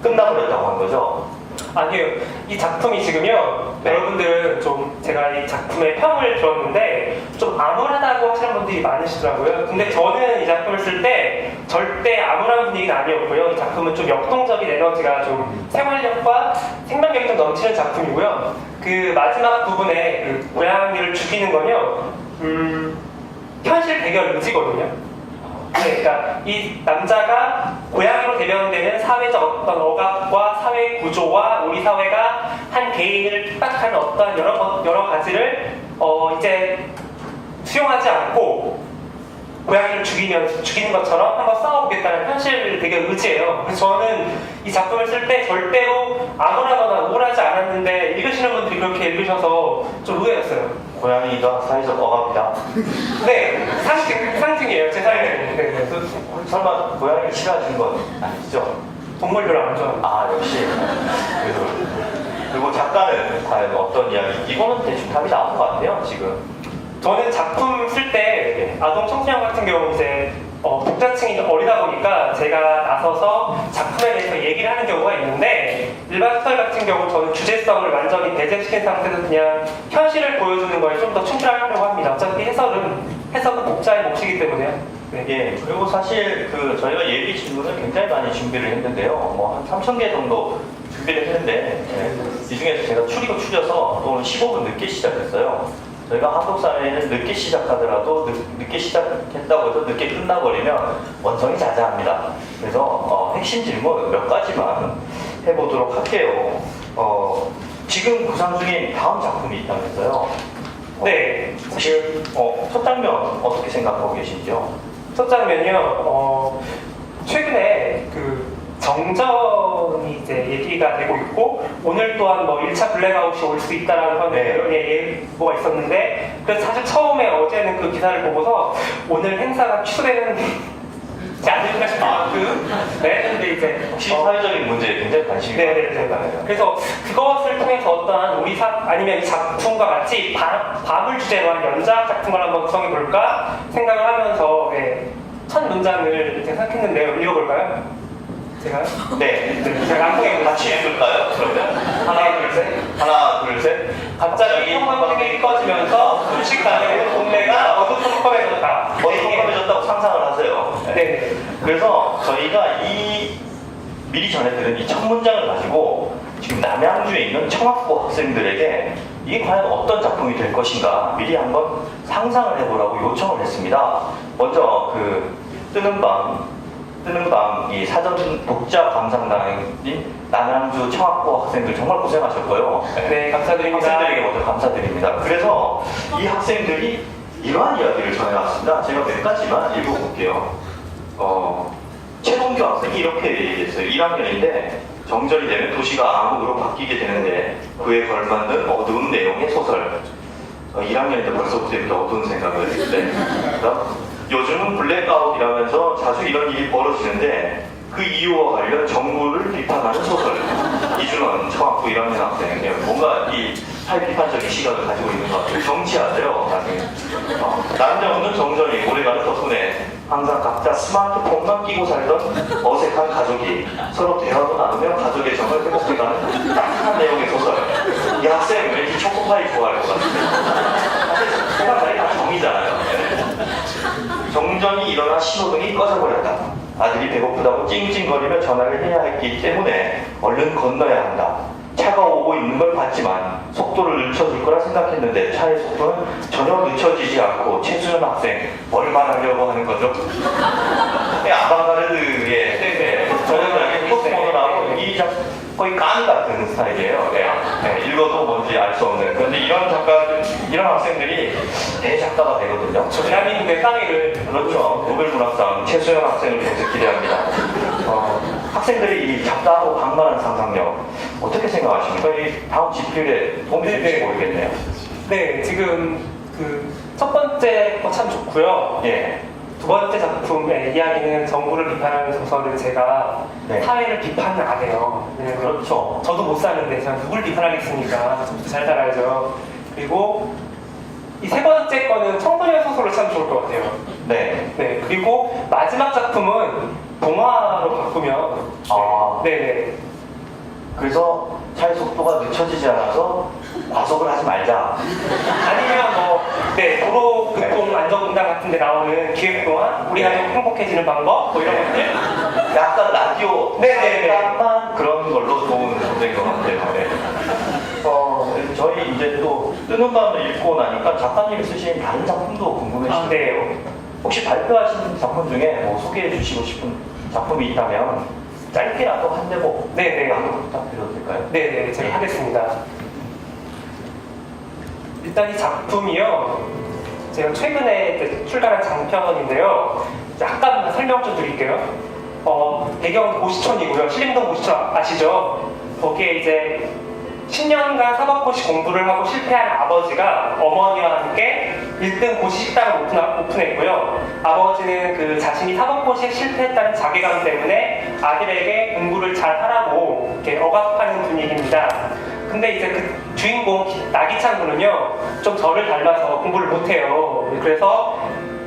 끝나버렸다고 한 거죠. 아니요, 이 작품이 지금요, 네. 여러분들은 좀 제가 이 작품의 평을 들었는데 좀 암울하다고 하시는 분들이 많으시더라고요. 근데 저는 이 작품을 쓸 때 절대 암울한 분위기는 아니었고요. 이 작품은 좀 역동적인 에너지가 좀 생활력과 생명력이 좀 넘치는 작품이고요. 그 마지막 부분에 그 고양이를 죽이는 건요, 현실 대결 의지거든요. 네, 그러니까 이 남자가 고양이로 대변되는 사회적 어떤 억압과 사회 구조와 우리 사회가 한 개인을 핍박하는 어떤 여러 가지를 이제 수용하지 않고 고양이를 죽이는 것처럼 한번 싸워보겠다는 현실 되게 의지예요. 그래서 저는 이 작품을 쓸 때 절대로 암울하거나 우울하지 않았는데 읽으시는 분들이 그렇게 읽으셔서 좀 의외였어요. 고양이가 사회적 억압이다. 네, 상징이에요. 제 사회는. 네, 설마 고양이를 싫어하시는 건 아니죠? 동물 별로 안 좋아해요. 아, 역시. 그리고 작가는 과연 어떤 이야기? 이거는 대충 답이 나온 것 같아요, 지금. 저는 작품 쓸 때 아동 청소년 같은 경우 이제 독자층이 어리다 보니까 제가 나서서 작품에 대해서 얘기를 하는 경우가 있는데 일반 소설 같은 경우 저는 주제성을 완전히 배제시킨 상태에서 그냥 현실을 보여주는 거에 좀 더 충실하려고 합니다. 어차피 해석은 독자의 몫이기 때문에요. 네. 예, 그리고 사실 저희가 예비 질문을 굉장히 많이 준비를 했는데요. 뭐 한 3,000개 정도 준비를 했는데 이 중에서 제가 추려서 오늘 15분 늦게 시작했어요. 저희가 한국 사회는 늦게 시작하더라도 늦게 시작했다고 해서 늦게 끝나버리면 원성이 자자합니다. 그래서 핵심 질문 몇 가지만 해보도록 할게요. 지금 구상 중인 다음 작품이 있다면서요? 네. 혹시 첫 장면 어떻게 생각하고 계신지요? 첫 장면이요. 최근에 그 정전이 이제 얘기가 되고 있고 오늘 또한 뭐 1차 블랙아웃이 올 수 있다라는 그런 예보가 있었는데 그래서 사실 처음에 어제는 그 기사를 보고서 오늘 행사가 취소되는 지 않을까 싶은 만큼 네, 근데 이제 혹시 사회적인 문제에 굉장히 관심이 네네네. 그래서 그것을 통해서 어떠한 우리 아니면 이 작품과 같이 밤을 주제로 한 연작 같은 걸 한번 구성해 볼까 생각을 하면서 첫 문장을 이제 생각했는데요. 읽어볼까요? 제가요? 네. 제가 안동에 같이 읽을까요? 그러면 하나, 둘, 셋. 하나, 둘, 셋. 갑자기 형광색이 꺼지면서 순식간에 동네가 어두컴컴해졌다. 어두컴컴해졌다고 상상을 하세요. 네. 그래서 저희가 미리 전해드린 이 첫 문장을 가지고 지금 남양주에 있는 청학고 학생들에게 이게 과연 어떤 작품이 될 것인가 미리 한번 상상을 해보라고 요청을 했습니다. 먼저 뜨는 밤 이 사전 독자 감상단인 남양주 청학고 학생들 정말 고생하셨고요. 네, 감사드립니다. 학생들에게 먼저 감사드립니다. 그래서 이 학생들이 이러한 이야기를 전해왔습니다. 제가 몇 가지만 읽어볼게요. 최동규 학생이 이렇게 얘기했어요. 1학년인데 정절이 되면 도시가 암흑으로 바뀌게 되는데 그에 걸맞는 어두운 내용의 소설. 1학년인데 벌써부터 이렇게 어두운 생각을 했는데 요즘은 블랙아웃이라면서 자주 이런 일이 벌어지는데 그 이유와 관련 정부를 비판하는 소설. 이준원 청학부 1학년 학생. 뭔가 이 사회 비판적인 시각을 가지고 있는 것 같아요. 정치하세요. 남자 없는 정전이 오래가는 덕분에 항상 각자 스마트폰만 끼고 살던 어색한 가족이 서로 대화도 나누며 가족의 정을 회복해가는 따뜻한 내용의 소설. 이 학생 왠지 초코파이 좋아할 것 같아요. 사실 생각하기 다 정이잖아요. 정전이 일어나 신호등이 꺼져버렸다. 아들이 배고프다고 찡찡거리며 전화를 해야 했기 때문에 얼른 건너야 한다. 차가 오고 있는 걸 봤지만 속도를 늦춰줄 거라 생각했는데 차의 속도는 전혀 늦춰지지 않고 최수연 학생 뭘 말하려고 하는 거죠? 아방가르드의 전형적인 포스모더하고 이 거의 깐 같은 스타일이에요. 읽어도 뭔지 알 수 없는. 그런데 이런 학생들이 대작가가 되거든요. 대한민국의 쌍이를 그렇죠. 노벨문학상 최수연 학생을 계속 기대합니다. 학생들이 이 작다하고 강만한 상상력 어떻게 생각하십니까? 이 다음 집필에 도움이 될지 모르겠네요. 네, 지금 그 첫 번째 거 참 좋고요. 예. 두 번째 작품의 이야기는 정부를 비판하는 소설을 제가 네. 사회를 비판을 안 해요. 왜냐면 그렇죠. 저도 못 사는데 제가 누굴 비판하겠습니까? 저도 잘 살아야죠. 그리고 이 세 번째 거는 청소년 소설로 참 좋을 것 같아요. 네. 네, 그리고 마지막 작품은 동화로 바꾸면 아. 네네. 그래서 차의 속도가 늦춰지지 않아서 과속을 하지 말자. 아니면 뭐, 네, 도로 교통 안전공단 같은 데 나오는 기획 동안 우리 가족 행복해지는 방법, 뭐 이런 것들. 약간 라디오 네네네. 약간 그런 걸로 좋은 소설인 것 같아요. 네. 저희 이제 또 뜨는 밤을 읽고 나니까 작가님이 쓰신 다른 작품도 궁금해지는데요. 네. 혹시 발표하신 작품 중에 뭐 소개해 주시고 싶은 작품이 있다면 짧게라도 한 대목 네네. 부탁드려도 될까요? 네네, 제가 하겠습니다. 일단 이 작품이요, 제가 최근에 이제 출간한 장편인데요. 약간 설명 좀 드릴게요. 배경은 고시촌이고요. 신림동 고시촌 아시죠? 거기에 이제 10년간 사법고시 공부를 하고 실패한 아버지가 어머니와 함께 1등 고시 식당을 오픈했고요. 아버지는 그 자신이 사법고시에 실패했다는 자괴감 때문에 아들에게 공부를 잘 하라고 이렇게 억압하는 분위기입니다. 근데 이제 그 주인공 나기찬 군은요, 좀 저를 닮아서 공부를 못해요. 그래서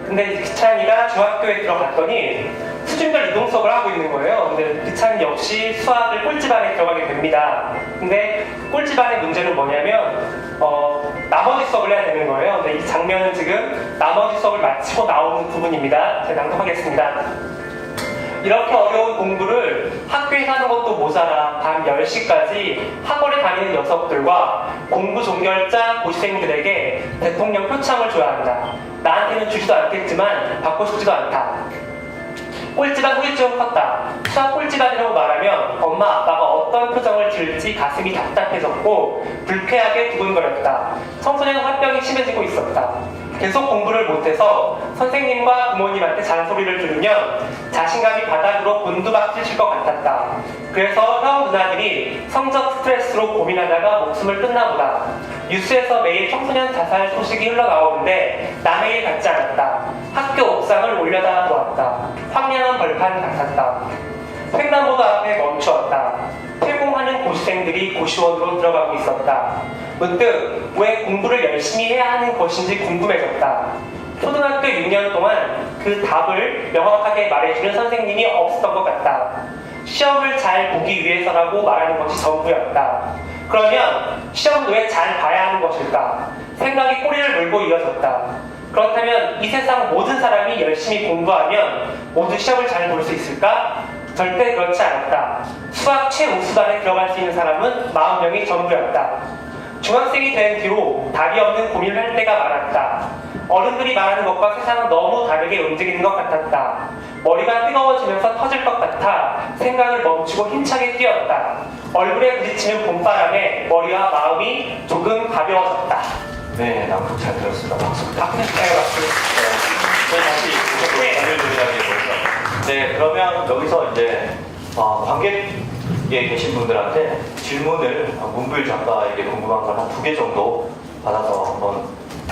근데 기찬이가 중학교에 들어갔더니 수준별 이동 수업을 하고 있는 거예요. 근데 기찬이 역시 수학을 꼴찌반에 들어가게 됩니다. 근데 꼴찌반의 문제는 뭐냐면 나머지 수업을 해야 되는 거예요. 근데 이 장면은 지금 나머지 수업을 마치고 나오는 부분입니다. 제가 낭독하겠습니다. 이렇게 어려운 공부를 학교에서 하는 것도 모자라 밤 10시까지 학원에 다니는 녀석들과 공부 종결자 고시생들에게 대통령 표창을 줘야 한다. 나한테는 주지도 않겠지만 받고 싶지도 않다. 꼴찌반 후유증 좀 컸다. 수학 꼴찌반이라고 말하면 엄마 아빠가 어떤 표정을 지을지 가슴이 답답해졌고 불쾌하게 두근거렸다. 청소년 화병이 심해지고 있었다. 계속 공부를 못해서 선생님과 부모님한테 잔소리를 들으면 자신감이 바닥으로 곤두박질 칠 것 같았다. 그래서 형 누나들이 성적 스트레스로 고민하다가 목숨을 끊나 보다. 뉴스에서 매일 청소년 자살 소식이 흘러나오는데 남의 일 같지 않았다. 학교 옥상을 올려다 보았다. 황량한 벌판 같았다. 횡단보도 앞에 멈추었다. 퇴공하는 고시생들이 고시원으로 들어가고 있었다. 문득 왜 공부를 열심히 해야 하는 것인지 궁금해졌다. 초등학교 6년 동안 그 답을 명확하게 말해주는 선생님이 없었던 것 같다. 시험을 잘 보기 위해서라고 말하는 것이 전부였다. 그러면 시험을 왜 잘 봐야 하는 것일까? 생각이 꼬리를 물고 이어졌다. 그렇다면 이 세상 모든 사람이 열심히 공부하면 모두 시험을 잘 볼 수 있을까? 절대 그렇지 않았다. 수학 최우수반에 들어갈 수 있는 사람은 40명이 전부였다. 중학생이 된 뒤로 답이 없는 고민을 할 때가 많았다. 어른들이 말하는 것과 세상은 너무 다르게 움직이는 것 같았다. 머리가 뜨거워지면서 터질 것 같아 생각을 멈추고 힘차게 뛰었다. 얼굴에 부딪히는 봄바람에 머리와 마음이 조금 가벼워졌다. 네, 낭독 잘 들었습니다. 박수 부탁드립니다. 네, 맞습니다. 저희 다시 이쪽으로 연결드리게 보죠. 네, 그러면 여기서 이제 관객에 계신 분들한테 질문을 문불 작가에게 궁금한 걸 한 2개 정도 받아서 한번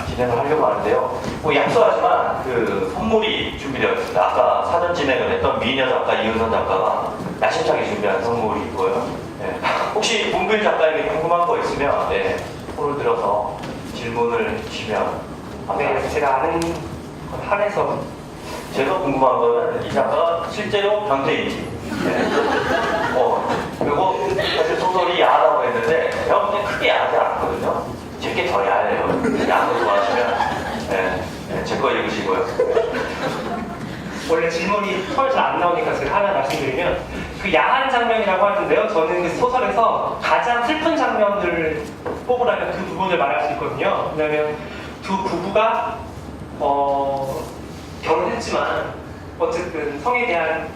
진행을 하려고 하는데요. 뭐 약소하지만 그 선물이 준비되어 있습니다. 아까 사전 진행을 했던 미녀 작가 이은선 작가가 야심차게 준비한 선물이 있고요. 네. 혹시 문불 작가에게 궁금한 거 있으면 네, 손을 들어서 질문을 주시면 네, 제가 아는 것 한해서 제가 궁금한 거는 이 작가가 실제로 변태인지 그리고 사실 소설이 야하다고 했는데 제가 보기엔 크게 야하지 않거든요. 제게 더 야해요. 야한 거 좋아하시면 제 거 읽으시고요. 원래 질문이 서로 잘 안 나오니까 제가 하나 말씀드리면 그 야한 장면이라고 하는데요. 저는 그 소설에서 가장 슬픈 장면들을 뽑으라면 그 부분을 말할 수 있거든요. 왜냐하면 두 부부가 결혼했지만 어쨌든 성에 대한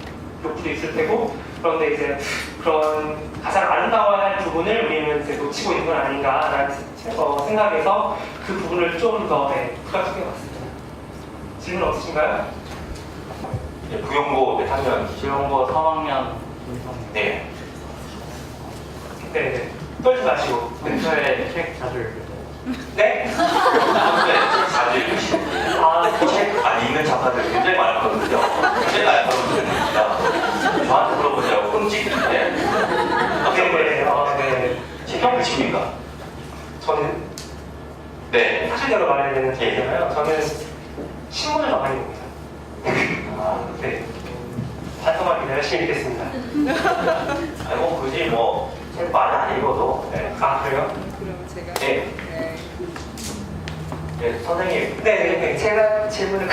욕구도 있을 테고 그런데 이제 그런 가장 아름다워야 할 부분을 우리는 이제 놓치고 있는 건 아닌가라는 생각에서 그 부분을 좀 더 부각시켜봤습니다. 질문 없으신가요? 네, 부용고 몇 학년이시죠? 지원고 3학년 네. 네, 떨지 마시고. 평소에 책 자주 읽으세요? 네? 평소에 잘 읽으시는 책 안 읽는 작가들 굉장히 많거든요. 제가 알거든요. 저한테 물어보자고 끔찍한데 네. 책 읽으십니까? 저는 네. 사실대로 말해야 되는 거잖아요. 저는 신문을 많이 봅니다. 네. 반성하기 열심히 읽겠습니다. 아니 뭐 굳이 뭐책 많이 안 읽어도 네. 아, 그래요? 네. 네, 선생님 네. 제가 질문을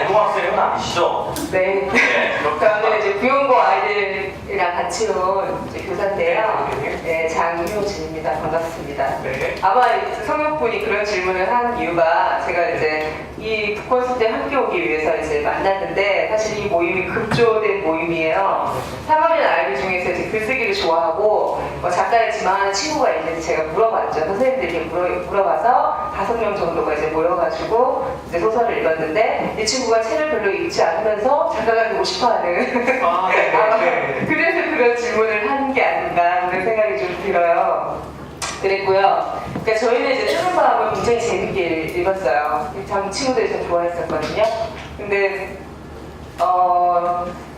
고등학생은 아니시죠? 네. 네. 저는 이제 부용고 아이들이랑 같이 온 이제 교사인데요. 네, 장효진입니다. 반갑습니다. 네. 아마 성역분이 그런 질문을 한 이유가 제가 이제 이 북콘서트에 함께 오기 위해서 이제 만났는데 사실 이 모임이 급조된 모임이에요. 3학년 아이들 중에서 이제 글쓰기를 좋아하고 작가였지만 친구가 있는지 제가 물어봤죠. 선생님들께 물어봐서 5명 정도가 이제 모여가지고 이제 소설을 읽었는데 이 친구가 책을 별로 읽지 않으면서 작가가 되고 싶어하는 아, 네. 아마 네. 그래서 그런 질문을 하는 게 아닌가 그런 생각이 좀 들어요. 그랬고요. 그러니까 저희는 이제 푸른 마음을 굉장히 재밌게 읽었어요. 참 친구들이 좀 좋아했었거든요. 근데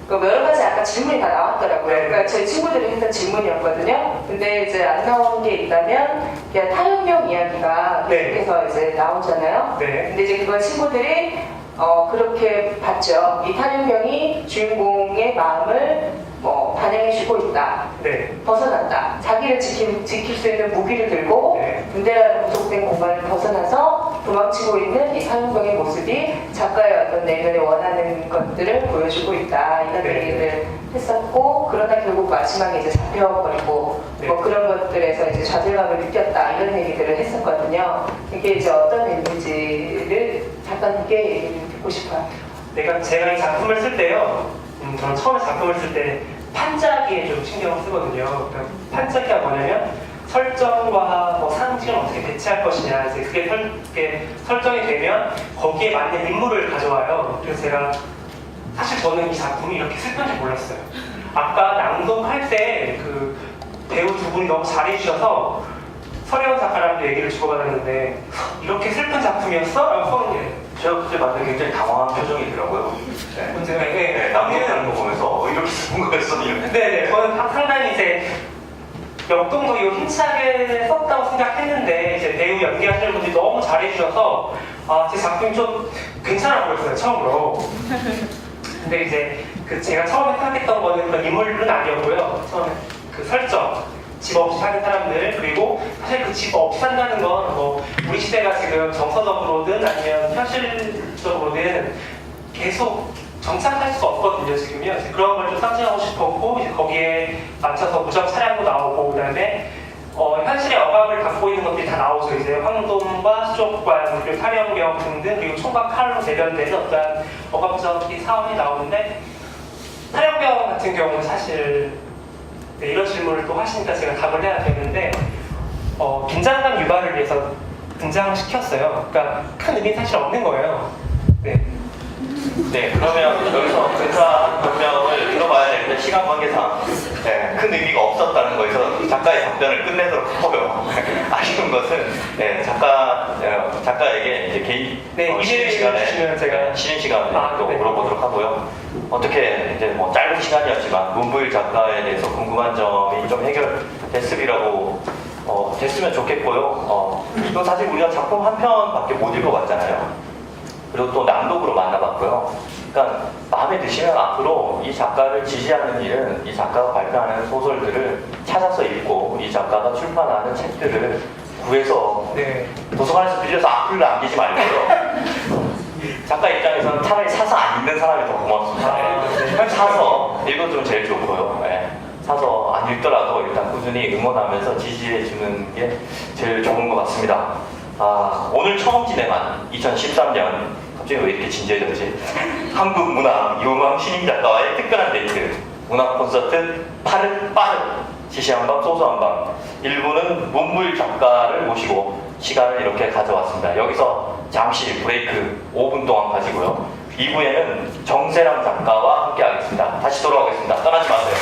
그 여러 가지 아까 질문이 다 나왔더라고요. 네. 그러니까 저희 친구들이 했던 질문이었거든요. 근데 이제 안 나온 게 있다면 그냥 탈영병 이야기가 네. 계속해서 이제 나오잖아요. 네. 근데 이제 그걸 친구들이 그렇게 봤죠. 이 탈영병이 주인공의 마음을 반영해주고 있다. 네. 벗어난다. 자기를 지킬 수 있는 무기를 들고 네. 군대라는 구속된 공간을 벗어나서 도망치고 있는 이 탈영병의 모습이 작가의 어떤 내면에 원하는 것들을 보여주고 있다. 이런 네. 얘기를 했었고 그러다 결국 마지막에 이제 잡혀버리고 네. 뭐 그런 것들에서 이제 좌절감을 느꼈다. 이런 얘기들을 했었거든요. 이게 이제 어떤 의미인지를 잠깐 게 얘기를 듣고 싶어요. 제가 이 작품을 쓸 때요. 저는 처음에 작품을 쓸 때 판짜기에 좀 신경을 쓰거든요. 그러니까 판짜기가 뭐냐면 설정과 상징을 어떻게 배치할 것이냐. 이제 그게 설정이 되면 거기에 맞는 인물을 가져와요. 그래서 제가 사실 저는 이 작품이 이렇게 슬픈지 몰랐어요. 아까 낭독할 때 그 배우 두 분이 너무 잘해주셔서 서래원 작가랑도 얘기를 주고받았는데 이렇게 슬픈 작품이었어? 라고 서운해. 제가 그때 봤을 때 굉장히 당황한 표정이더라고요. 네. 문제가 네, 낭독하는 거 보면서 이렇게 쓰는 거였어. 이렇게. 네네, 저는 상당히 이제 역동도 이거 힘차게 썼다고 생각했는데 이제 배우 연기하시는 분들이 너무 잘해주셔서 제 작품이 좀 괜찮아 보였어요, 처음으로. 근데 이제 제가 처음에 생각했던 거는 그런 인물은 아니었고요. 처음에 그 설정, 집 없이 사는 사람들, 그리고 사실 그 집 없이 산다는 건 우리 시대가 지금 정서적으로든 아니면 현실적으로든 계속 정착할 수가 없거든요, 지금요. 이제 그런 걸 좀 상징하고 싶었고, 이제 거기에 맞춰서 무적 차량도 나오고, 그 다음에 현실의 억압을 갖고 있는 것들이 다 나오죠. 이제 황동과 수족관, 그리고 탈영병 등등, 그리고 총과 칼로 대변되는 어떤 억압적인 상황이 나오는데, 탈영병 같은 경우는 사실 이런 질문을 또 하시니까 제가 답을 해야 되는데, 긴장감 유발을 위해서 등장시켰어요. 그러니까 큰 의미는 사실 없는 거예요. 네. 네, 그러면 여기서 근사한 변명을 들어봐야 되는데 시간 관계상 네, 큰 의미가 없었다는 거에서 작가의 답변을 끝내도록 하고요. 아쉬운 것은 네, 작가에게 이제 개인 네, 쉬는 시간에 주시면 제가 쉬는 시간에 또 네. 물어보도록 하고요. 어떻게 이제 짧은 시간이었지만 문부일 작가에 대해서 궁금한 점이 좀 해결됐으리라고 됐으면 좋겠고요. 또 사실 우리가 작품 한 편밖에 못 읽어봤잖아요. 그리고 또 낭독으로 만나봤고요. 그러니까 마음에 드시면 앞으로 이 작가를 지지하는 일은 이 작가가 발표하는 소설들을 찾아서 읽고 이 작가가 출판하는 책들을 구해서 네. 도서관에서 빌려서 악플을 남기지 말고요. 작가 입장에서는 차라리 사서 안 읽는 사람이 더 고맙습니다. 네. 사서 읽어주면 제일 좋고요. 네. 사서 안 읽더라도 일단 꾸준히 응원하면서 지지해주는 게 제일 좋은 것 같습니다. 오늘 처음 진행한 2013년 갑자기 왜 이렇게 진지해졌지? 한국 문학 유망 신인 작가와의 특별한 데이트 문학 콘서트 파릇 시시한밤 소소한밤 1부는 문부일 작가를 모시고 시간을 이렇게 가져왔습니다. 여기서 잠시 브레이크 5분 동안 가지고요. 2부에는 정세랑 작가와 함께 하겠습니다. 다시 돌아오겠습니다. 떠나지 마세요.